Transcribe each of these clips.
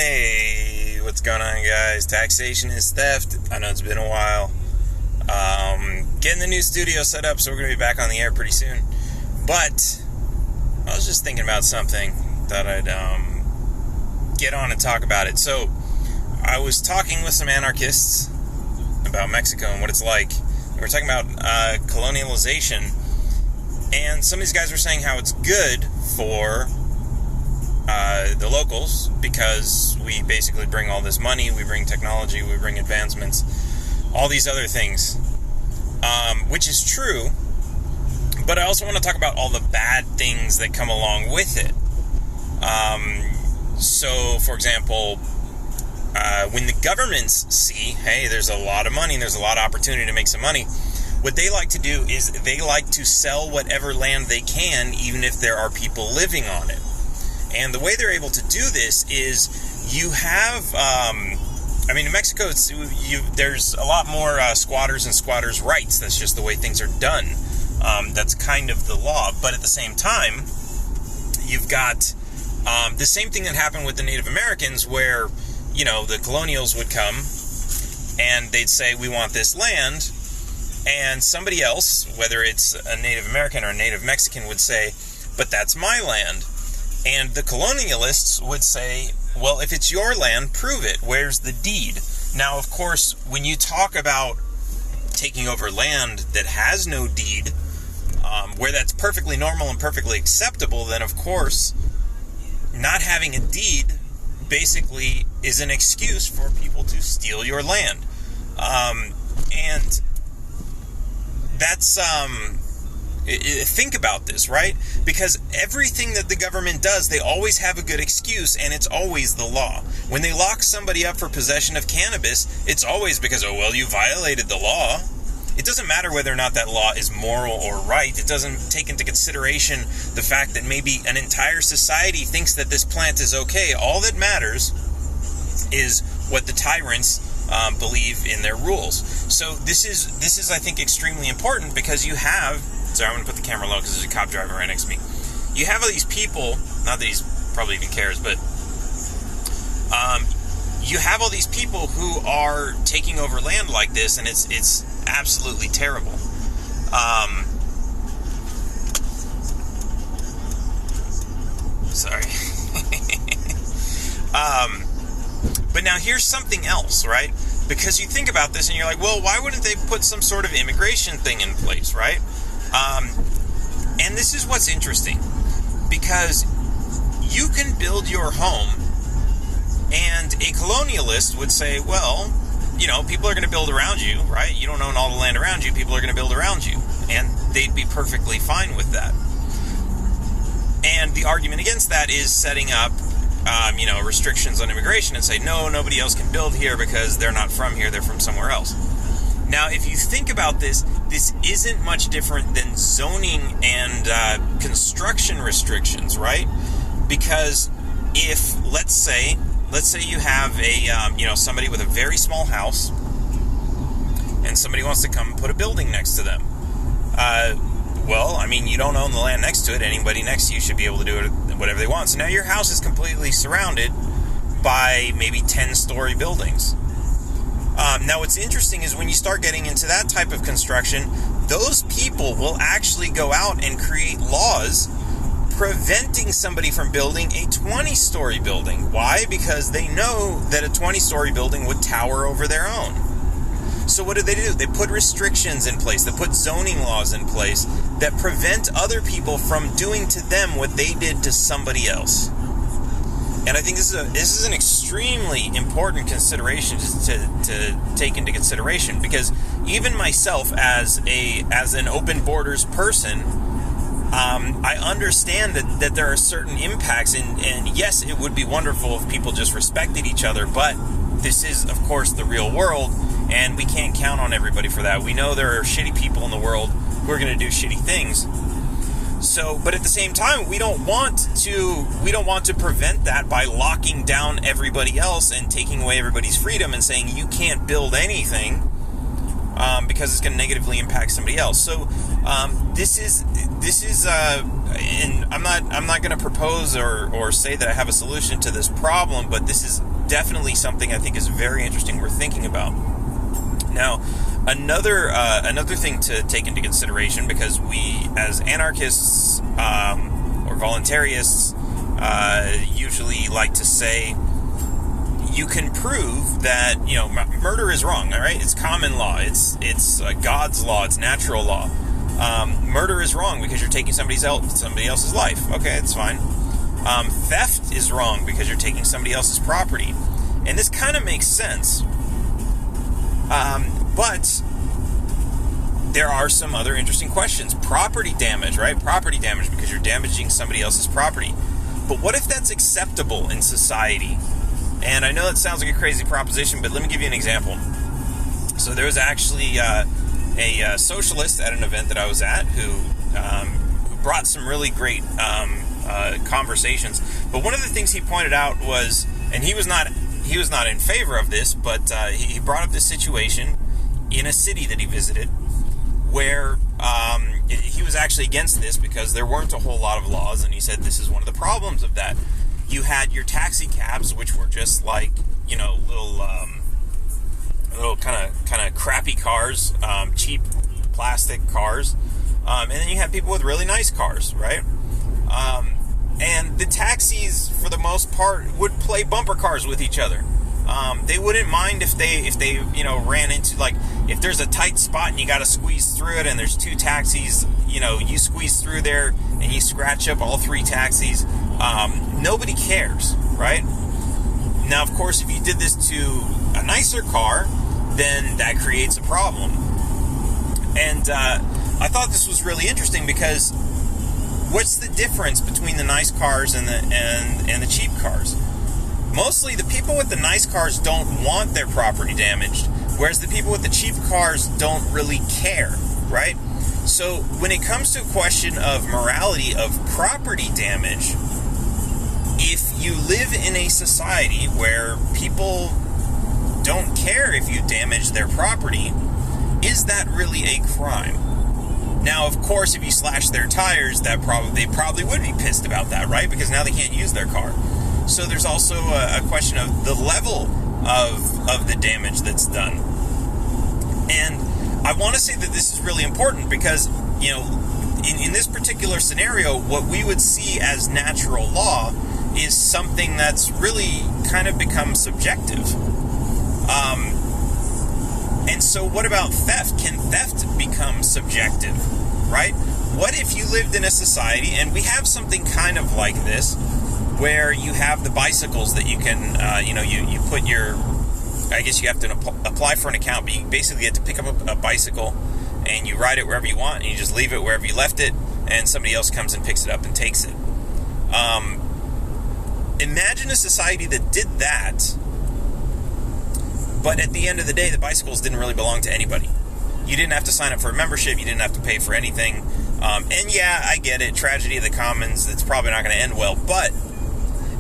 Hey, what's going on, guys? Taxation is theft. I know it's been a while. Getting the new studio set up, so we're going to be back on the air pretty soon. But I was just thinking about something that I'd get on and talk about it. So I was talking with some anarchists about Mexico and what it's like. We were talking about colonialization, and some of these guys were saying how it's good for the locals because we basically bring all this money, we bring technology, we bring advancements, all these other things, which is true. But I also want to talk about all the bad things that come along with it. So, for example, when the governments see, hey, there's a lot of money, there's a lot of opportunity to make some money, what they like to do is they like to sell whatever land they can, even if there are people living on it. And the way they're able to do this is you have, in Mexico, there's a lot more squatters and squatters' rights. That's just the way things are done. That's kind of the law. But at the same time, you've got the same thing that happened with the Native Americans where, the colonials would come and they'd say, we want this land. And somebody else, whether it's a Native American or a Native Mexican, would say, but that's my land. And the colonialists would say, well, if it's your land, prove it. Where's the deed? Now, of course, when you talk about taking over land that has no deed, where that's perfectly normal and perfectly acceptable, then, of course, not having a deed basically is an excuse for people to steal your land. And that's... think about this, right? Because everything that the government does, they always have a good excuse, and it's always the law. When they lock somebody up for possession of cannabis, it's always because, you violated the law. It doesn't matter whether or not that law is moral or right. It doesn't take into consideration the fact that maybe an entire society thinks that this plant is okay. All that matters is what the tyrants believe in their rules. So this is, I think, extremely important because you have... Sorry, I'm going to put the camera low because there's a cop driving right next to me. You have all these people, not that he's probably even cares, but you have all these people who are taking over land like this, and it's absolutely terrible. Sorry. But now here's something else, right? Because you think about this and you're like, well, why wouldn't they put some sort of immigration thing in place, right? And this is what's interesting, because you can build your home, and a colonialist would say, well, people are going to build around you, right? You don't own all the land around you, people are going to build around you, and they'd be perfectly fine with that. And the argument against that is setting up, restrictions on immigration and say, no, nobody else can build here because they're not from here, they're from somewhere else. Now, if you think about this isn't much different than zoning and construction restrictions, right? Because if, let's say you have a, somebody with a very small house, and somebody wants to come and put a building next to them. You don't own the land next to it. Anybody next to you should be able to do it whatever they want. So now your house is completely surrounded by maybe 10-story buildings. Now, what's interesting is when you start getting into that type of construction, those people will actually go out and create laws preventing somebody from building a 20-story building. Why? Because they know that a 20-story building would tower over their own. So what do? They put restrictions in place. They put zoning laws in place that prevent other people from doing to them what they did to somebody else. And I think this is an extremely important consideration to take into consideration, because even myself as an open borders person, I understand that there are certain impacts, and yes, it would be wonderful if people just respected each other, but this is, of course, the real world, and we can't count on everybody for that. We know there are shitty people in the world who are going to do shitty things. So, but at the same time, we don't want to prevent that by locking down everybody else and taking away everybody's freedom and saying you can't build anything. because it's going to negatively impact somebody else. So this is and I'm not going to propose or say that I have a solution to this problem, but this is definitely something I think is very interesting worth thinking about. Now, another thing to take into consideration, because we as anarchists or voluntarists usually like to say, you can prove that, murder is wrong, all right? It's common law. It's God's law. It's natural law. Murder is wrong because you're taking somebody else's life. Okay, it's fine. Theft is wrong because you're taking somebody else's property. And this kind of makes sense. But there are some other interesting questions. Property damage, right? Property damage because you're damaging somebody else's property. But what if that's acceptable in society? And I know that sounds like a crazy proposition, but let me give you an example. So there was actually a socialist at an event that I was at who brought some really great conversations. But one of the things he pointed out was, and he was not in favor of this, but he brought up this situation in a city that he visited where he was actually against this because there weren't a whole lot of laws, and he said this is one of the problems of that. You had your taxi cabs, which were just like, little kind of crappy cars, cheap plastic cars, and then you had people with really nice cars, right? And the taxis, for the most part, would play bumper cars with each other. They wouldn't mind if they ran into, like, if there's a tight spot and you got to squeeze through it, and there's two taxis, you squeeze through there and you scratch up all three taxis. Nobody cares, right? Now, of course, if you did this to a nicer car, then that creates a problem. And I thought this was really interesting because what's the difference between the nice cars and the cheap cars? Mostly the people with the nice cars don't want their property damaged, whereas the people with the cheap cars don't really care, right? So when it comes to a question of morality of property damage, if you live in a society where people don't care if you damage their property, is that really a crime? Now, of course, if you slash their tires, they probably would be pissed about that, right? Because now they can't use their car. So there's also a question of the level of the damage that's done. And I want to say that this is really important because, in this particular scenario, what we would see as natural law is something that's really kind of become subjective. And so what about theft? Can theft become subjective, right? What if you lived in a society, and we have something kind of like this, where you have the bicycles that you can, you put your, I guess you have to apply for an account, but you basically get to pick up a bicycle and you ride it wherever you want, and you just leave it wherever you left it, and somebody else comes and picks it up and takes it. Imagine a society that did that, but at the end of the day, the bicycles didn't really belong to anybody. You didn't have to sign up for a membership, you didn't have to pay for anything, and yeah, I get it, tragedy of the commons, it's probably not going to end well, but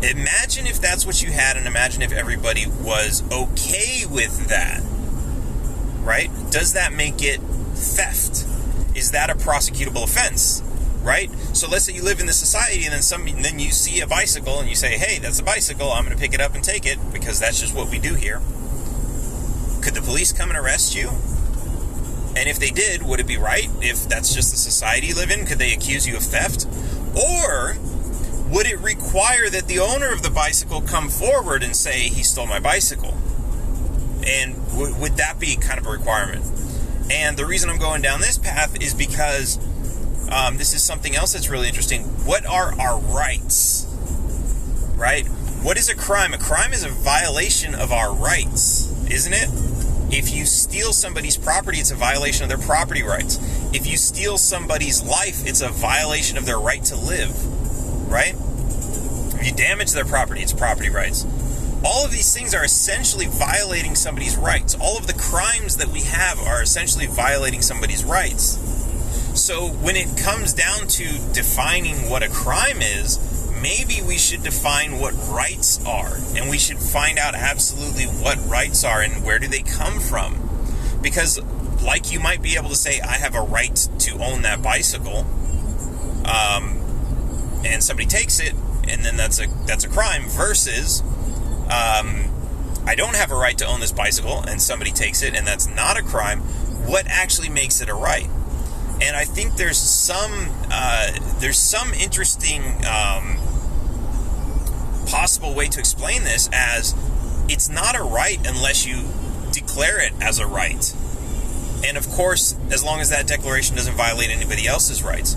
imagine if that's what you had, and imagine if everybody was okay with that, right? Does that make it theft? Is that a prosecutable offense, right? So let's say you live in this society, and then you see a bicycle, and you say, hey, that's a bicycle, I'm going to pick it up and take it, because that's just what we do here. Could the police come and arrest you? And if they did, would it be right? If that's just the society you live in, could they accuse you of theft? Or would it require that the owner of the bicycle come forward and say, he stole my bicycle? And would that be kind of a requirement? And the reason I'm going down this path is because this is something else that's really interesting. What are our rights? Right? What is a crime? A crime is a violation of our rights, isn't it? If you steal somebody's property, it's a violation of their property rights. If you steal somebody's life, it's a violation of their right to live. Right? If you damage their property, it's property rights. All of these things are essentially violating somebody's rights. All of the crimes that we have are essentially violating somebody's rights. So when it comes down to defining what a crime is, maybe we should define what rights are. And we should find out absolutely what rights are and where do they come from. Because Like you might be able to say, I have a right to own that bicycle, and somebody takes it, and then that's a crime, versus I don't have a right to own this bicycle, and somebody takes it, and that's not a crime. What actually makes it a right? And I think there's some interesting possible way to explain this, as it's not a right unless you declare it as a right. And of course, as long as that declaration doesn't violate anybody else's rights.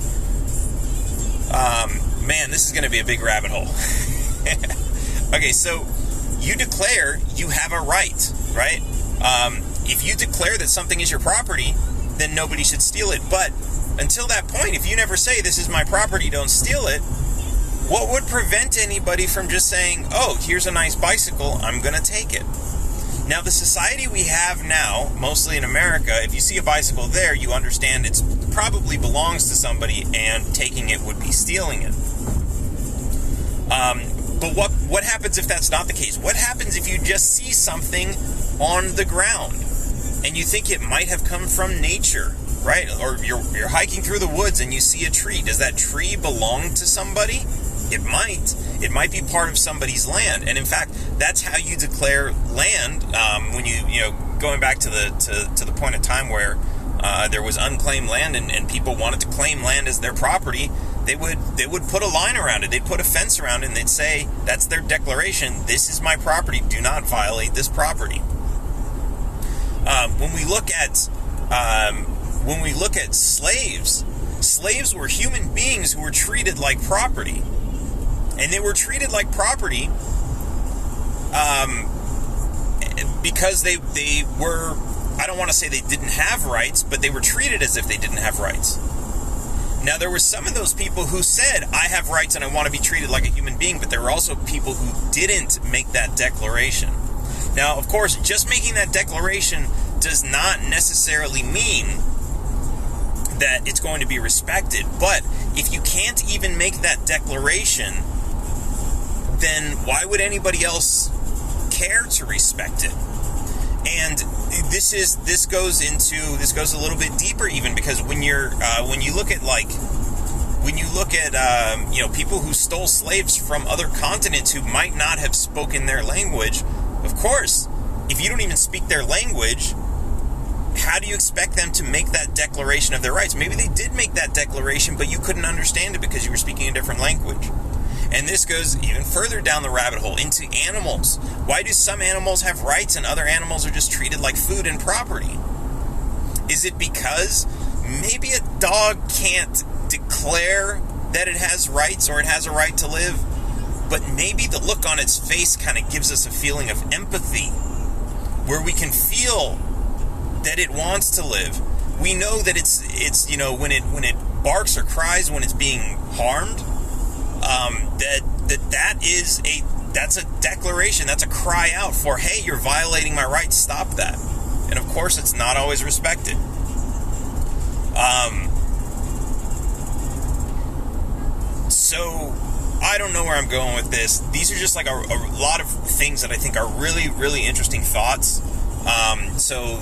Man, this is going to be a big rabbit hole. Okay, so you declare you have a right, right? If you declare that something is your property, then nobody should steal it. But until that point, if you never say, this is my property, don't steal it, what would prevent anybody from just saying, oh, here's a nice bicycle, I'm going to take it? Now, the society we have now, mostly in America, if you see a bicycle there, you understand it probably belongs to somebody, and taking it would be stealing it. But what happens if that's not the case? What happens if you just see something on the ground and you think it might have come from nature, right? Or you're hiking through the woods and you see a tree. Does that tree belong to somebody? It might. It might be part of somebody's land. And in fact, that's how you declare land. When you going back to the point of time where there was unclaimed land and people wanted to claim land as their property, they would put a line around it. They'd put a fence around it, and they'd say, that's their declaration. This is my property. Do not violate this property. When we look at slaves were human beings who were treated like property. And they were treated like property because they were, I don't want to say they didn't have rights, but they were treated as if they didn't have rights. Now, there were some of those people who said, I have rights and I want to be treated like a human being, but there were also people who didn't make that declaration. Now, of course, just making that declaration does not necessarily mean that it's going to be respected. But if you can't even make that declaration, then why would anybody else care to respect it? And this goes a little bit deeper, even, because when you look at people who stole slaves from other continents who might not have spoken their language, of course, if you don't even speak their language, how do you expect them to make that declaration of their rights? Maybe they did make that declaration, but you couldn't understand it because you were speaking a different language. And this goes even further down the rabbit hole into animals. Why do some animals have rights and other animals are just treated like food and property? Is it because maybe a dog can't declare that it has rights or it has a right to live, but maybe the look on its face kind of gives us a feeling of empathy, where we can feel that it wants to live. We know that it's when it barks or cries when it's being harmed, that's a declaration, that's a cry out for, hey, you're violating my rights, stop that. And of course, it's not always respected. So I don't know where I'm going with this. These are just like a lot of things that I think are really, really interesting thoughts. So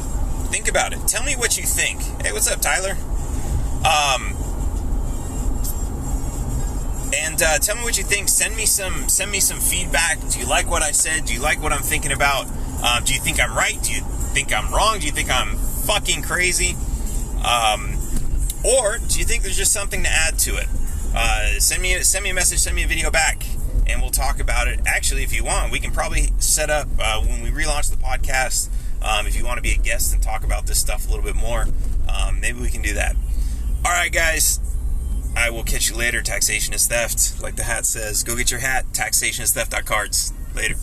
think about it. Tell me what you think. Hey, what's up, Tyler? And tell me what you think. Send me some feedback. Do you like what I said? Do you like what I'm thinking about? Do you think I'm right? Do you think I'm wrong? Do you think I'm fucking crazy? Or do you think there's just something to add to it? Send me a message, send me a video back, and we'll talk about it. Actually, if you want, we can probably set up, when we relaunch the podcast, if you want to be a guest and talk about this stuff a little bit more, maybe we can do that. All right, guys. I will catch you later. Taxation is theft. Like the hat says, go get your hat. Taxationistheft.cards. Later.